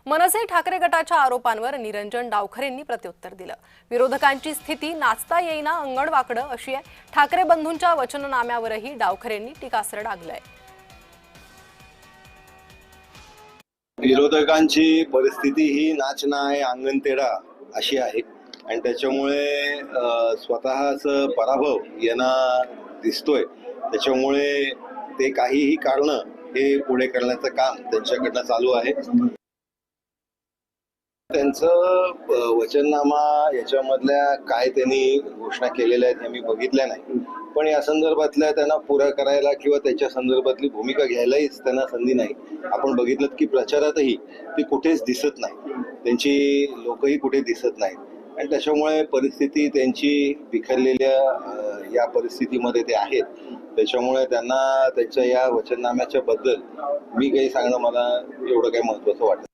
मनसे ठाकरे गटाच्या आरोपांवर निरंजन डावखरेंनी प्रत्युत्तर दिलं। विरोधकांची स्थिती नाचता येईना अंगण वाकडं अशी आहे। ठाकरे बंधूंच्या वचननाम्यावरही डावखरेंनी टीकास्त्र डागलंय। विरोधकांची परिस्थिती ही नाचना आहे अंगण तेढा अशी आहे आणि त्याच्यामुळे स्वतःच पराभव यांना दिसतोय। त्याच्यामुळे ते काहीही कारणं हे पुढे करण्याचं काम त्यांच्याकडनं चालू आहे। त्यांचं वचननामा याच्यामधल्या काय त्यांनी घोषणा केलेल्या आहेत हे मी बघितल्या नाही, पण या संदर्भातल्या त्यांना पुरा करायला किंवा त्याच्या संदर्भातली भूमिका घ्यायलाही त्यांना संधी नाही। आपण बघितलं की प्रचारातही ते कुठेच दिसत नाही, त्यांची लोकही कुठे दिसत नाहीत आणि त्याच्यामुळे परिस्थिती त्यांची बिखरलेल्या या परिस्थितीमध्ये ते आहेत। त्याच्यामुळे त्यांना त्यांच्या या वचननाम्याच्या बद्दल मी काही सांगणं मला एवढं काही महत्त्वाचं वाटत